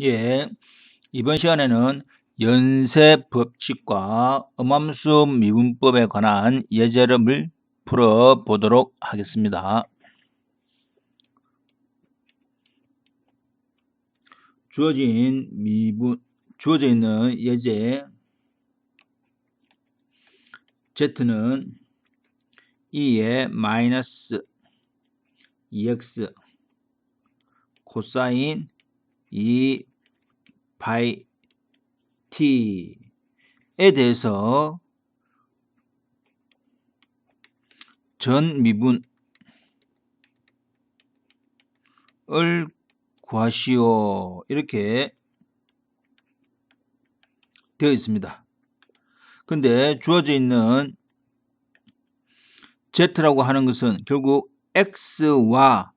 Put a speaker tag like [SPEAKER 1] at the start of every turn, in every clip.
[SPEAKER 1] 예, 이번 시간에는 연쇄 법칙과 음함수 미분법에 관한 예제를 풀어보도록 하겠습니다. 주어져 있는 예제 Z는 2의 마이너스 2x 코사인 2파이 t에 대해서 전 미분을 구하시오 이렇게 되어 있습니다. 근데 주어져 있는 Z라고 하는 것은 결국 X와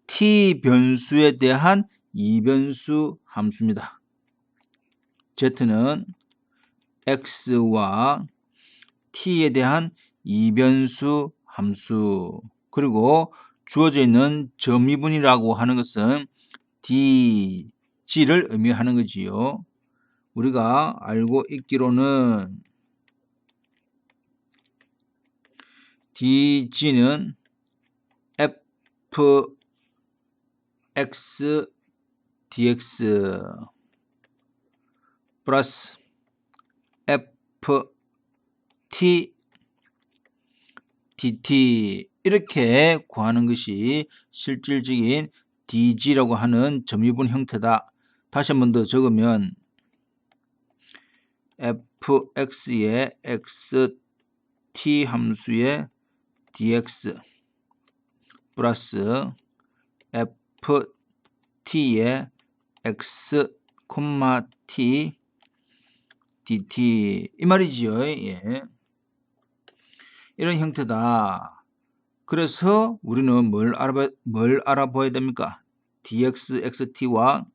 [SPEAKER 1] T 변수에 대한 이변수 함수입니다. Z는 X와 T에 대한 이변수 함수, 그리고 주어져 있는 점미분이라고 하는 것은 DG를 의미하는 거지요. 우리가 알고 있기로는 DG는 fx dx 플러스 ft dt 이렇게 구하는 것이 실질적인 DG라고 하는 점유분 형태다. 다시 한 번 더 적으면 fx의 xt 함수의 dx 플러스 ft의 x, t dt 이 말이지요. 예. 이런 형태다. 그래서 우리는 뭘 알아봐야 됩니까? dx, xt와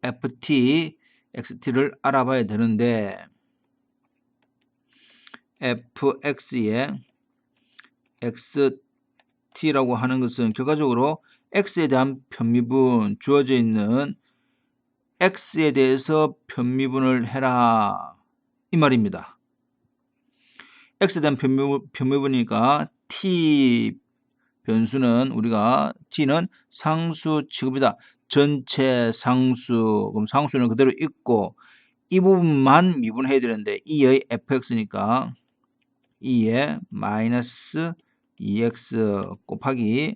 [SPEAKER 1] ft, xt를 알아봐야 되는데 fx의 xt라고 하는 것은 결과적으로 x에 대한 편미분, 주어져 있는 x에 대해서 편미분을 해라 이 말입니다. x에 대한 편미분이니까 t 변수는 우리가 t는 상수 취급이다. 전체 상수, 그럼 상수는 그대로 있고 이 부분만 미분해야 되는데 2의 fx니까 2의 마이너스 2x 곱하기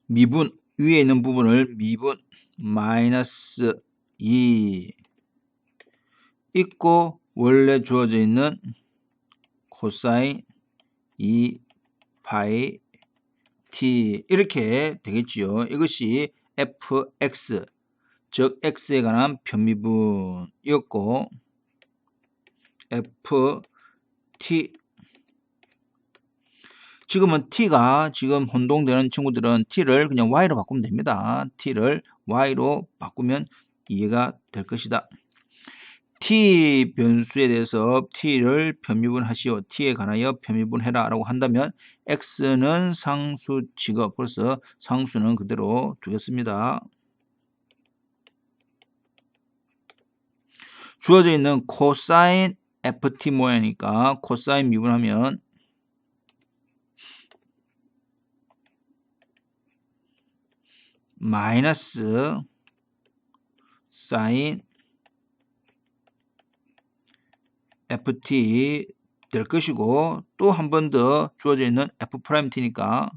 [SPEAKER 1] 미분, 위에 있는 부분을 미분 마이너스 2 있고 원래 주어져 있는 코사인 2파이 t 이렇게 되겠지요. 이것이 fx, 즉 x에 관한 편미분이었고 ft, 지금은 t가 지금 혼동되는 친구들은 t를 그냥 y로 바꾸면 됩니다. t를 y로 바꾸면 이해가 될 것이다. t 변수에 대해서 t를 편미분하시오. t에 관하여 편미분해라 라고 한다면 x는 상수 취급, 그래서 상수는 그대로 두겠습니다. 주어져 있는 코사인 ft 모양이니까 코사인 미분하면 마이너스 사인 ft 될 것이고 또 한 번 더 주어져 있는 f't니까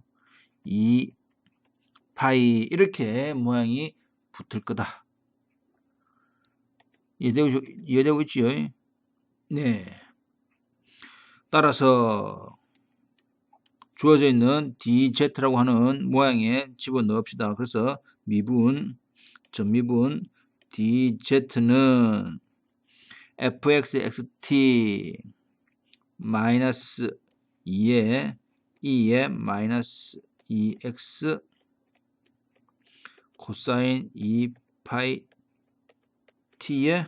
[SPEAKER 1] 2파이 이렇게 모양이 붙을 거다. 이해되고 있지요? 네. 따라서 주어져 있는 dz라고 하는 모양에 집어넣읍시다. 그래서 미분, 전미분 dz는 fx, xt 마이너스 2에 마이너스 2x 코사인 2파이 t의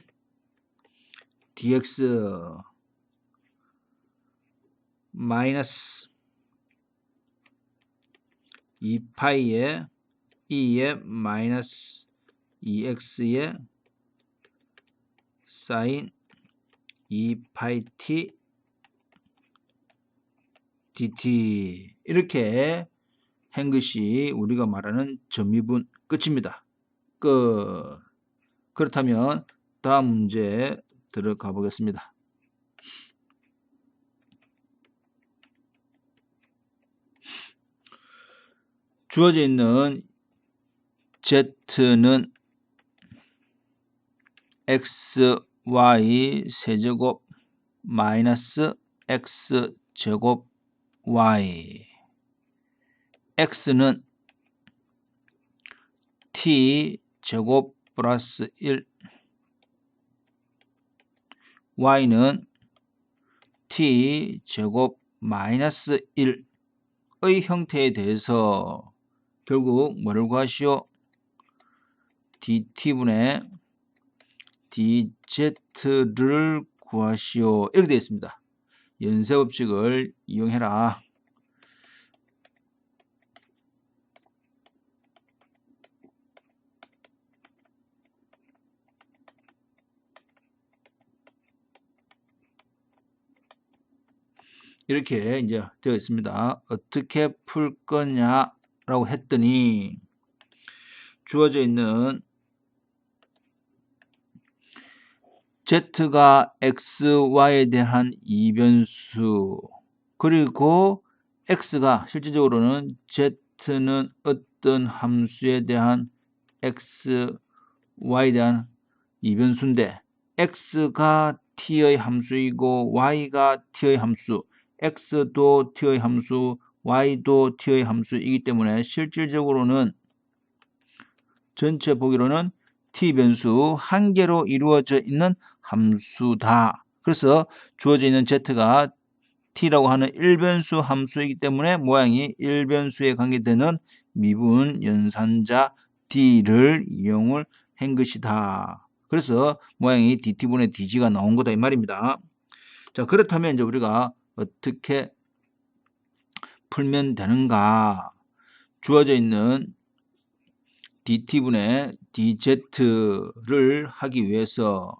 [SPEAKER 1] dx 마이너스 2파이의 2의 마이너스 2x의 사인 2파이 t dt 이렇게 한 것이 우리가 말하는 점미분 끝입니다. 끝. 그렇다면 다음 문제 들어가 보겠습니다. 주어져 있는 z는 xy 세제곱 마이너스 x제곱 y x는 t제곱 플러스 1 y는 t제곱 마이너스 1의 형태에 대해서 결국 뭐를 구하시오? dt분의 dz를 구하시오. 이렇게 되어 있습니다. 연쇄법칙을 이용해라. 이렇게 이제 되어 있습니다. 어떻게 풀 거냐라고 했더니 주어져 있는 z가 xy에 대한 이변수 그리고 x가 실질적으로는 z는 어떤 함수에 대한 xy에 대한 이변수인데 x가 t의 함수이고 y가 t의 함수 x도 t의 함수 y도 t의 함수이기 때문에 실질적으로는 전체 보기로는 t 변수 한 개로 이루어져 있는 함수다. 그래서 주어져 있는 z가 t라고 하는 1변수 함수이기 때문에 모양이 1변수에 관계되는 미분 연산자 d를 이용을 한 것이다. 그래서 모양이 dt분의 dg가 나온 거다 이 말입니다. 자, 그렇다면 이제 우리가 어떻게 풀면 되는가? 주어져 있는 dt분의 dz를 하기 위해서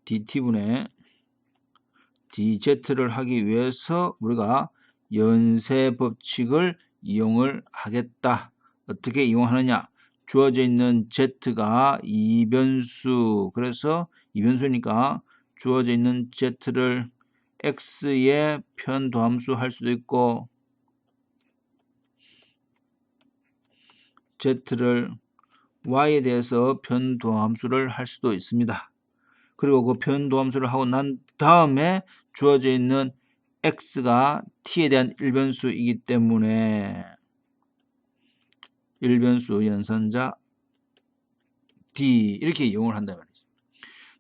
[SPEAKER 1] dt분의 dz를 하기 위해서 우리가 연쇄법칙을 이용을 하겠다. 어떻게 이용하느냐? 주어져 있는 z가 이변수, 그래서 이변수니까 주어져 있는 z를 x의 편도함수 할 수도 있고 z를 y에 대해서 편도함수를 할 수도 있습니다. 그리고 그 편도함수를 하고 난 다음에 주어져 있는 x가 t에 대한 일변수이기 때문에 일변수 연산자 d 이렇게 이용을 한다 말이죠.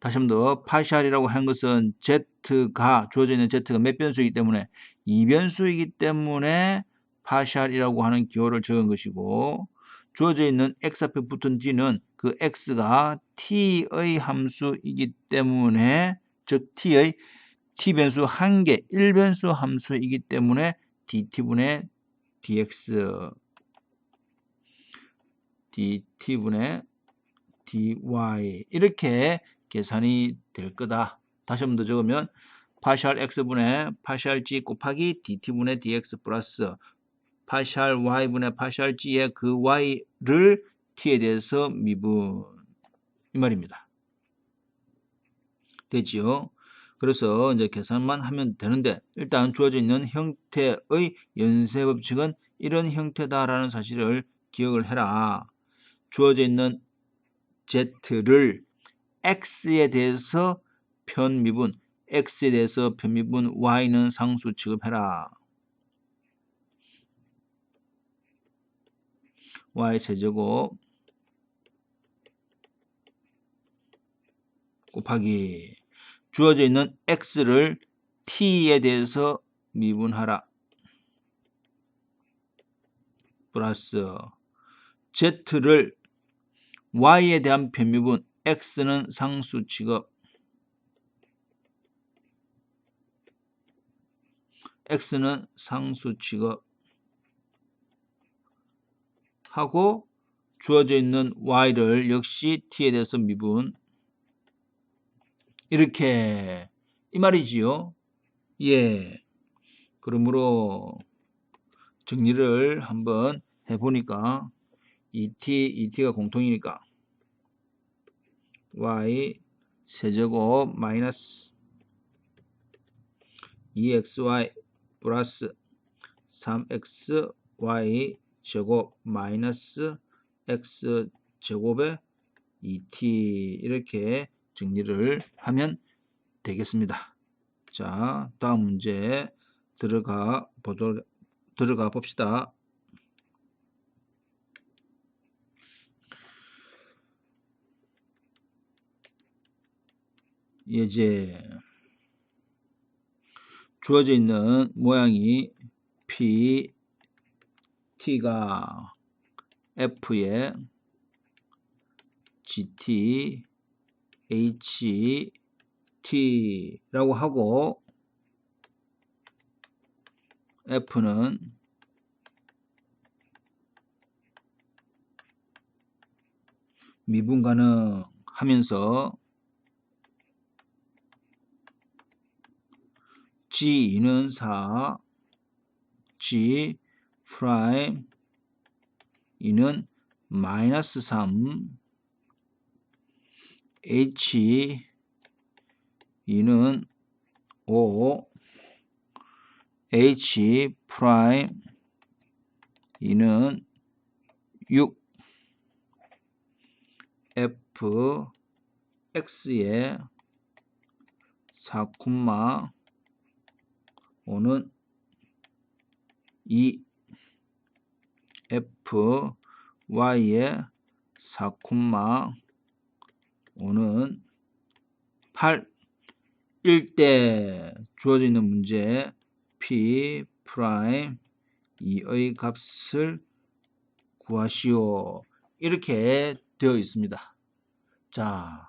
[SPEAKER 1] 다시 한 번 더 파샬이라고 한 것은 z가 주어져 있는 z가 몇 변수이기 때문에 2변수이기 때문에 파샬이라고 하는 기호를 적은 것이고 주어져 있는 x 앞에 붙은 d는 그 x가 t의 함수이기 때문에 즉 t의 t변수 한 개 1변수 함수이기 때문에 dt분의 dx dt분의 dy 이렇게 계산이 될 거다. 다시 한 번 더 적으면 파샬 x분의 파샬 g 곱하기 dt분의 dx 플러스 파샬 y분의 파샬 g의 그 y를 t에 대해서 미분 이 말입니다. 되지요? 그래서 이제 계산만 하면 되는데 일단 주어져 있는 형태의 연쇄법칙은 이런 형태다라는 사실을 기억을 해라. 주어져 있는 z를 x에 대해서 편미분, x에 대해서 편미분, y는 상수 취급해라. y 세제곱 곱하기 주어져 있는 x를 t에 대해서 미분하라. 플러스 z를 y에 대한 편미분 x는 상수 취급 x는 상수 취급하고 주어져 있는 y를 역시 t에 대해서 미분. 이렇게 이 말이지요. 예. 그러므로 정리를 한번 해보니까 ET가 공통이니까 y 세제곱 마이너스 2xy 플러스 3xy 제곱 마이너스 x제곱의 2t 이렇게 정리를 하면 되겠습니다. 자, 다음 문제 들어가 봅시다. 이제 주어져 있는 모양이 P, T가 F에 GT, H, T라고 하고 F는 미분 가능하면서 G2는 4, G 프라임 2는 마이너스 3, H 2는 5, H 프라임 2는 6, F X의 4,5는 2, F Y의 4,5는 8. 일때 주어져 있는 문제 P 프라임 2의 값을 구하시오. 이렇게 되어 있습니다. 자,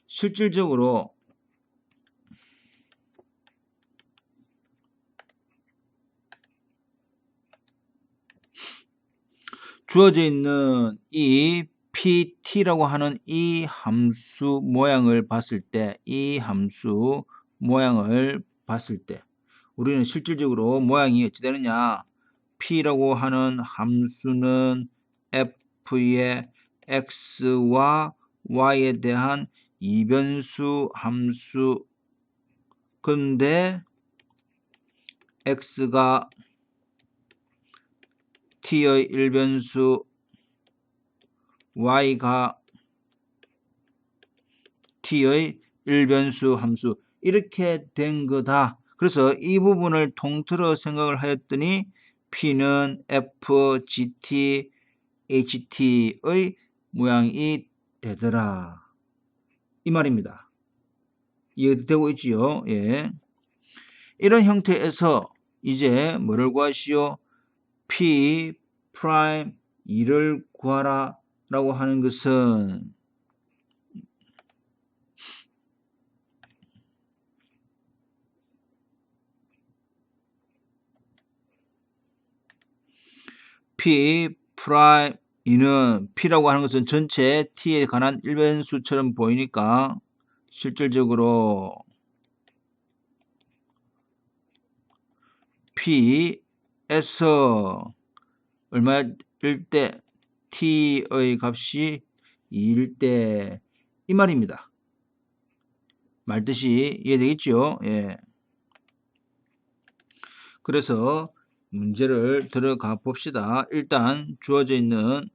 [SPEAKER 1] 실질적으로 주어져 있는 이 PT라고 하는 이 함수 모양을 봤을 때, 우리는 실질적으로 모양이 어찌 되느냐? P라고 하는 함수는 F의 X와 Y에 대한 이변수 함수. 근데 X가 T의 일변수, Y가 T의 일변수 함수. 이렇게 된 거다. 그래서 이 부분을 통틀어 생각을 하였더니 P는 F, GT, HT의 모양이 되더라. 이 말입니다. 이해되고 있지요? 예. 이런 형태에서 이제 뭐를 구하시오? P 프라임 2를 구하라 라고 하는 것은 P 프라임 2는 P라고 하는 것은 전체 T에 관한 일변수처럼 보이니까 실질적으로 P에서 얼마일 때 T의 값이 2일 때 이 말입니다. 말뜻이 이해되겠죠? 예. 그래서 문제를 들어가 봅시다. 일단 주어져 있는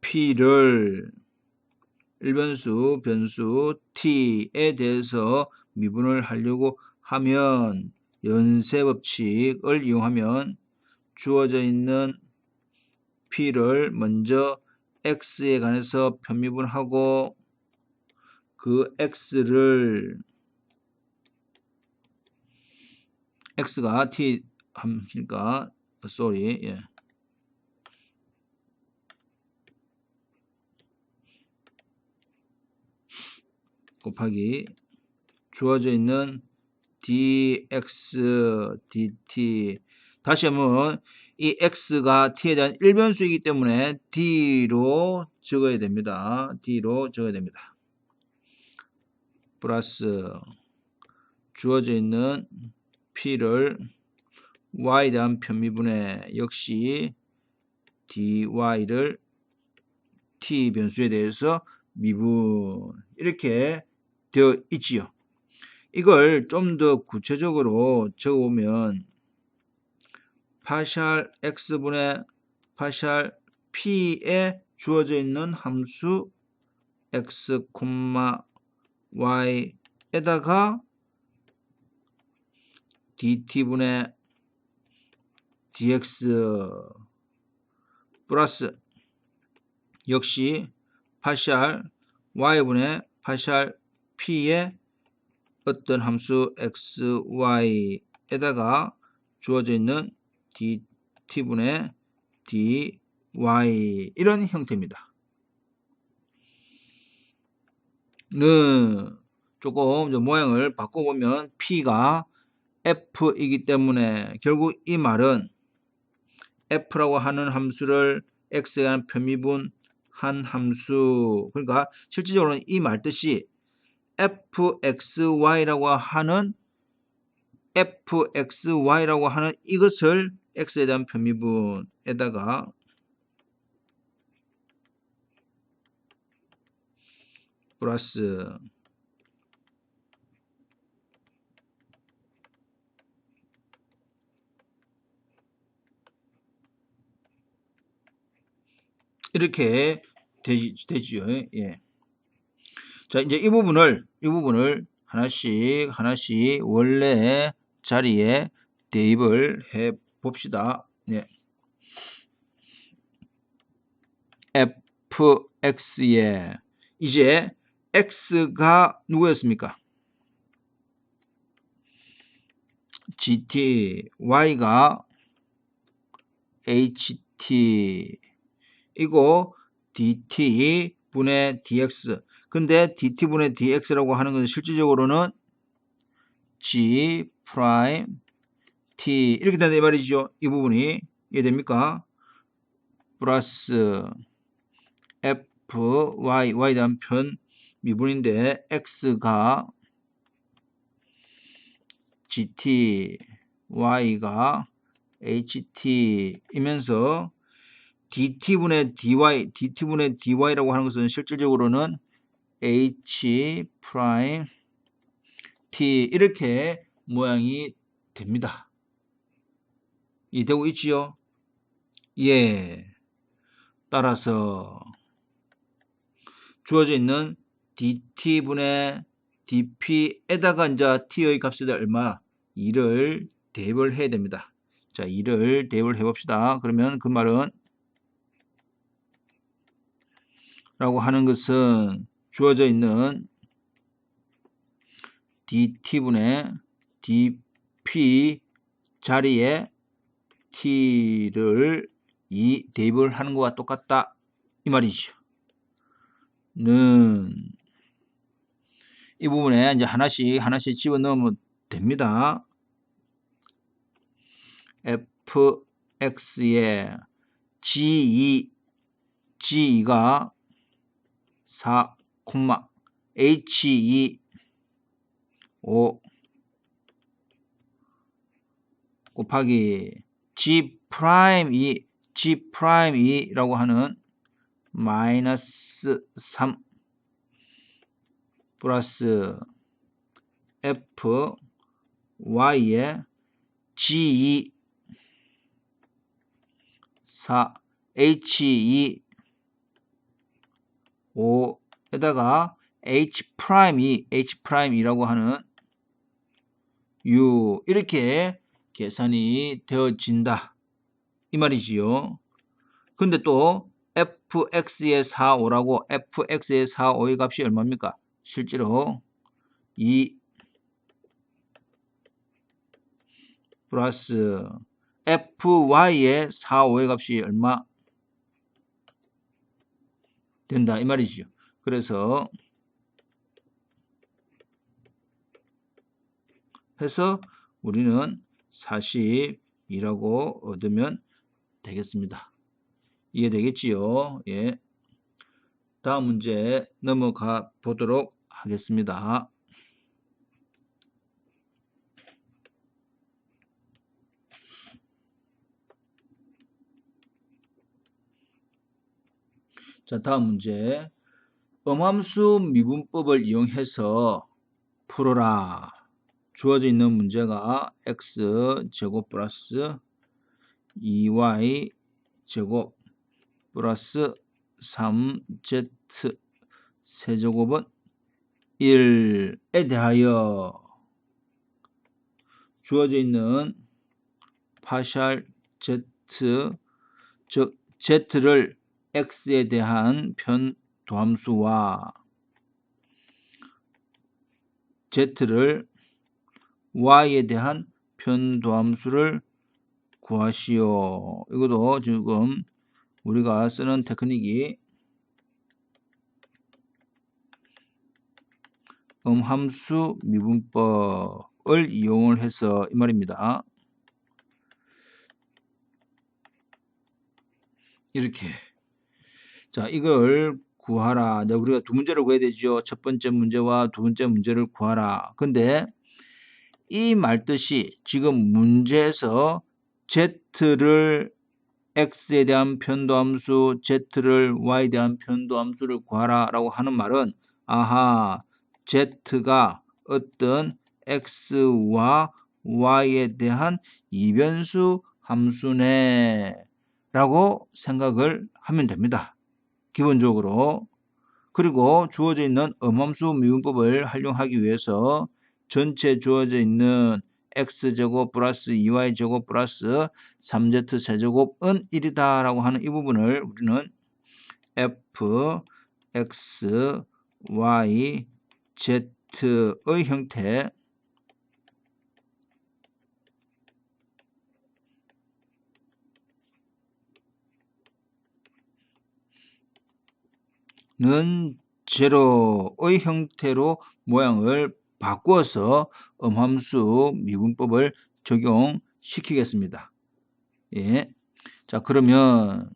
[SPEAKER 1] P를 일변수, 변수 T에 대해서 미분을 하려고 하면 연쇄법칙을 이용하면 주어져 있는 P를 먼저 X에 관해서 편미분하고 그 X가 T 함수니까 예. 곱하기 주어져 있는 dx dt. 다시 한번 이 x가 t에 대한 일변수이기 때문에 d로 적어야 됩니다. d로 적어야 됩니다. 플러스 주어져 있는 p를 y에 대한 편미분의 역시 dy를 t 변수에 대해서 미분 이렇게 되어 있지요. 이걸 좀 더 구체적으로 적어보면 파샬 x분의 파샬 p에 주어져 있는 함수 x, y에다가 dt분의 dx 플러스 역시 파샬 y분의 파샬 p의 어떤 함수 x, y에다가 주어져 있는 dt분의 dy 이런 형태입니다. 는 조금 모양을 바꿔보면 p가 f이기 때문에 결국 이 말은 f라고 하는 함수를 x에 대한 편미분 한 함수, 그러니까 실질적으로는 이 말 뜻이 fxy라고 하는 이것을 x에 대한 편미분에다가 플러스 이렇게 되지요. 예. 자, 이제 이 부분을 하나씩 원래 자리에 대입을 해 봅시다. 예. fx에 이제 x가 누구였습니까? gt, y가 ht, 이거 dt분의 dx. 근데 dt분의 dx라고 하는 것은 실질적으로는 g 프라임 t 이렇게 된다 이 말이죠. 이 부분이 이해됩니까? 플러스 y에 대한 편 미분인데 x가 gt, y가 ht이면서 dt분의 dy라고 하는 것은 실질적으로는 h 프라임 t 이렇게 모양이 됩니다. 이해되고 있지요? 예. 따라서 주어져 있는 dt분의 dp에다가 이제 t의 값에 대해 얼마? 2를 대입을 해야 됩니다. 자, 2를 대입을 해봅시다. 그러면 그 말은 라고 하는 것은 주어져 있는 dt분의 dp 자리에 t를 2 대입을 하는 것과 똑같다 이 말이죠. 는 이 부분에 이제 하나씩 집어넣으면 됩니다. fx에 G2가 4, H2 5 곱하기 G'2라고 하는 마이너스 3 플러스 fy에 G2 4 H2 5에다가 H'이라고 하는 U 이렇게 계산이 되어진다 이 말이지요. 근데 또 fx의 4, 5라고 fx의 4, 5의 값이 얼마입니까? 실제로 2 플러스 fy의 4, 5의 값이 얼마 된다 이 말이죠. 그래서 해서 우리는 42라고 얻으면 되겠습니다. 이해되겠지요? 예. 다음 문제 넘어가 보도록 하겠습니다. 자, 다음 문제. 음함수 미분법을 이용해서 풀어라. 주어져 있는 문제가 x제곱 플러스 2y제곱 플러스 3z 세제곱은 1에 대하여 주어져 있는 파샬 z, 즉 z를 x에 대한 편도함수와 z를 y에 대한 편도함수를 구하시오. 이것도 지금 우리가 쓰는 테크닉이 음함수 미분법을 이용을 해서 이 말입니다. 이렇게. 자, 이걸 구하라. 우리가 두 문제를 구해야 되죠. 첫 번째 문제와 두 번째 문제를 구하라. 근데 이 말뜻이 지금 문제에서 z를 x에 대한 편도함수, z를 y에 대한 편도함수를 구하라 라고 하는 말은 아하, z가 어떤 x와 y에 대한 이변수 함수네 라고 생각을 하면 됩니다. 기본적으로. 그리고 주어져 있는 음함수 미분법을 활용하기 위해서 전체 주어져 있는 x제곱 플러스 2y제곱 플러스 3z 세제곱은 1이다 라고 하는 이 부분을 우리는 f, x, y, z의 형태 는 제로의 형태로 모양을 바꾸어서 음함수 미분법을 적용시키겠습니다. 예. 자, 그러면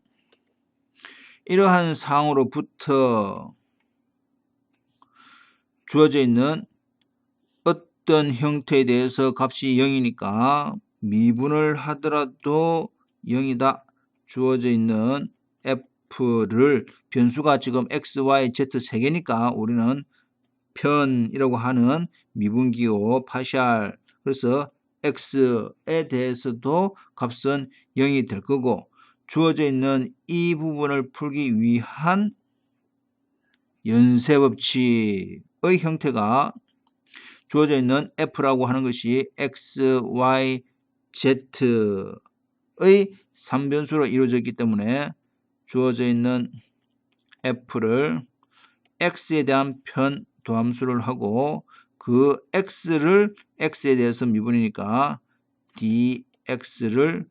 [SPEAKER 1] 이러한 상황으로부터 주어져 있는 어떤 형태에 대해서 값이 0이니까 미분을 하더라도 0이다. 주어져 있는 f를 변수가 지금 x, y, z 3개니까 우리는 편이라고 하는 미분기호 파샬, 그래서 x에 대해서도 값은 0이 될 거고, 주어져 있는 이 부분을 풀기 위한 연쇄법칙의 형태가 주어져 있는 f라고 하는 것이 x, y, z의 3변수로 이루어졌기 때문에 주어져 있는 f를 x에 대한 편도함수를 하고 그 x를 x에 대해서 미분이니까 dx를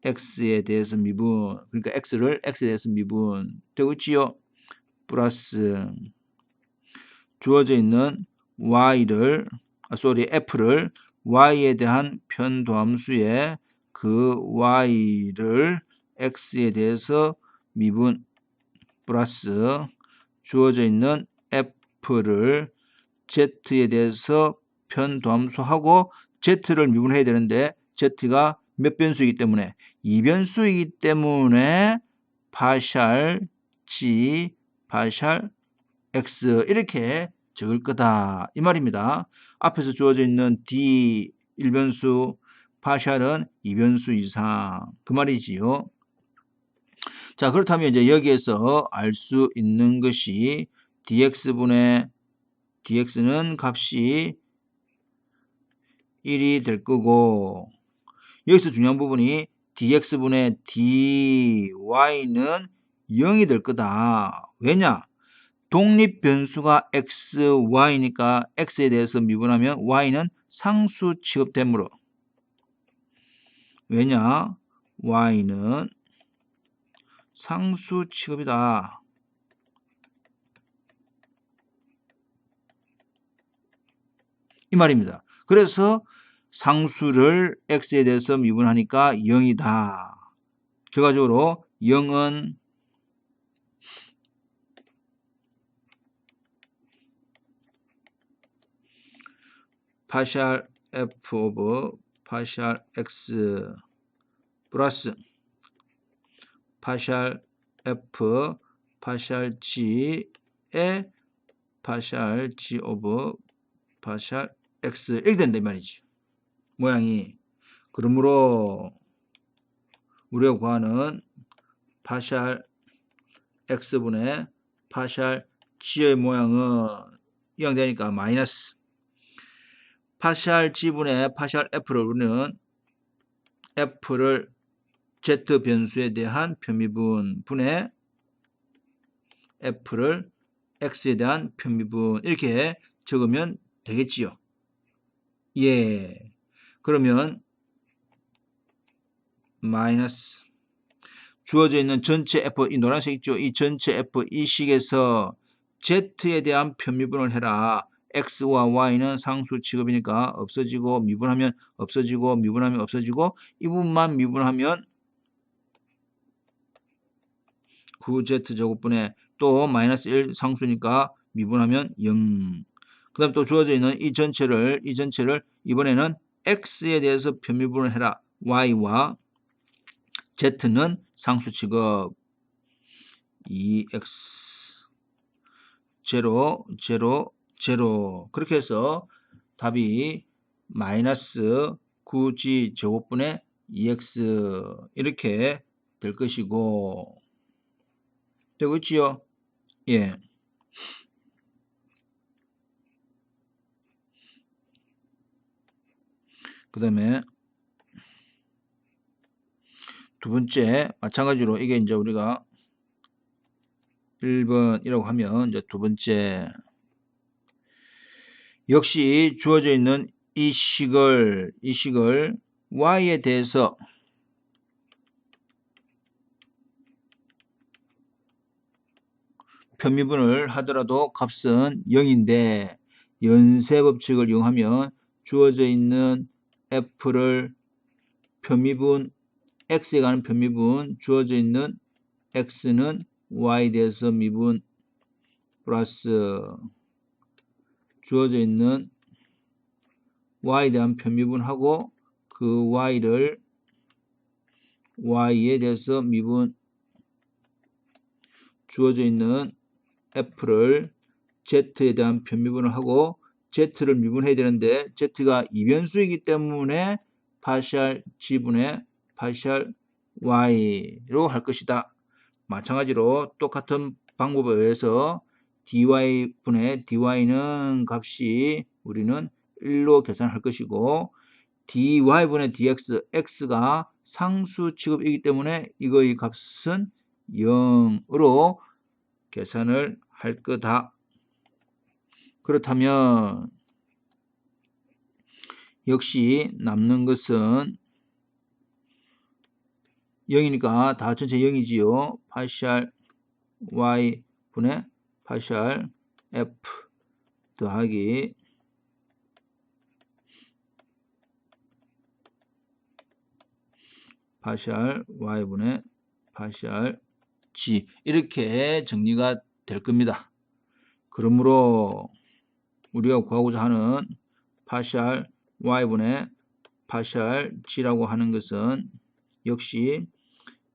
[SPEAKER 1] x에 대해서 미분, 그러니까 x를 x에 대해서 미분 되고 있지요. 플러스 주어져 있는 f를 y에 대한 편도함수에 그 y를 x에 대해서 미분 플러스 주어져 있는 f를 z에 대해서 편도함수하고 z를 미분해야 되는데 z가 몇 변수이기 때문에 2변수이기 때문에 파샬 g, 파샬 x 이렇게 적을 거다 이 말입니다. 앞에서 주어져 있는 d 1변수, 파샬은 2변수 이상 그 말이지요. 자, 그렇다면 이제 여기에서 알 수 있는 것이 dx분의 dx는 값이 1이 될 거고, 여기서 중요한 부분이 dx분의 dy는 0이 될 거다. 왜냐? 독립 변수가 x, y니까 x에 대해서 미분하면 y는 상수 취급되므로. 왜냐? y는 상수 취급이다. 이 말입니다. 그래서 상수를 x에 대해서 미분하니까 0이다. 결과적으로 0은 파샬 f 오브 파샬 x 플러스 파샬 f 파샬 g의 파샬 g 오브 파샬 x 이렇게 된다 이 말이지. 모양이. 그러므로 우리가 구하는 파샬 x분의 파샬 g의 모양은 이왕 되니까 마이너스 파샬 g분의 파샬 f를 우리는 f를 z 변수에 대한 편미분 분의 f를 x에 대한 편미분 이렇게 적으면 되겠지요. 예. 그러면 마이너스 주어져 있는 전체 f, 이 노란색 있죠? 이 전체 f 이 식에서 z에 대한 편미분을 해라. x와 y는 상수 취급이니까 없어지고 미분하면 없어지고 미분하면 없어지고 이 부분만 미분하면 9z제곱분의 또 마이너스 1 상수니까 미분하면 0. 그 다음 또 주어져 있는 이 전체를 이번에는 x에 대해서 편미분을 해라. y와 z는 상수 취급 2x 0 0 0 그렇게 해서 답이 마이너스 9g 제곱분의 2x 이렇게 될 것이고 되고 있지요? 예. 그 다음에 두 번째 마찬가지로 이게 이제 우리가 1번이라고 하면 이제 두 번째 역시 주어져 있는 이 식을 y에 대해서 편미분을 하더라도 값은 0인데 연쇄 법칙을 이용하면 주어져 있는 f를 편미분 x에 관한 편미분 주어져 있는 x는 y에 대해서 미분 플러스 주어져 있는 y에 대한 편미분하고 그 y를 y에 대해서 미분 주어져 있는 f를 z에 대한 편미분을 하고 z를 미분해야 되는데 z가 이변수이기 때문에 파샬 g분의 파샬 y로 할 것이다. 마찬가지로 똑같은 방법에 의해서 dy분의 dy는 값이 우리는 1로 계산할 것이고 dy분의 dx x가 상수 취급이기 때문에 이거의 값은 0으로 계산을 할 거다. 그렇다면 역시 남는 것은 0이니까 다 전체 0이지요. 파샬 y 분의 파샬 f 더하기 파샬 y 분의 파샬 g 이렇게 정리가 될 겁니다. 그러므로 우리가 구하고자 하는 파샬 y분의 파샬 g라고 하는 것은 역시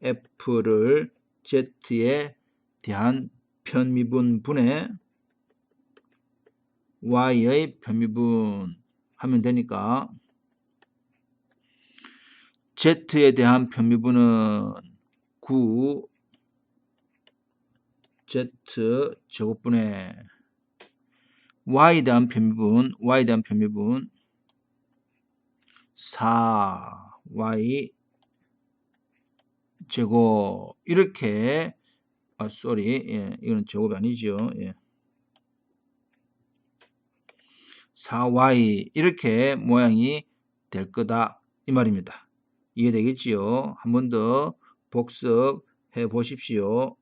[SPEAKER 1] f를 z에 대한 편미분 분의 y의 편미분 하면 되니까 z에 대한 편미분은 9 z 제곱분의 y에 대한 편미분 4 y 제곱 이렇게 예, 이건 제곱이 아니죠. 예. 4y 이렇게 모양이 될 거다 이 말입니다. 이해되겠지요? 한 번 더 복습해 보십시오.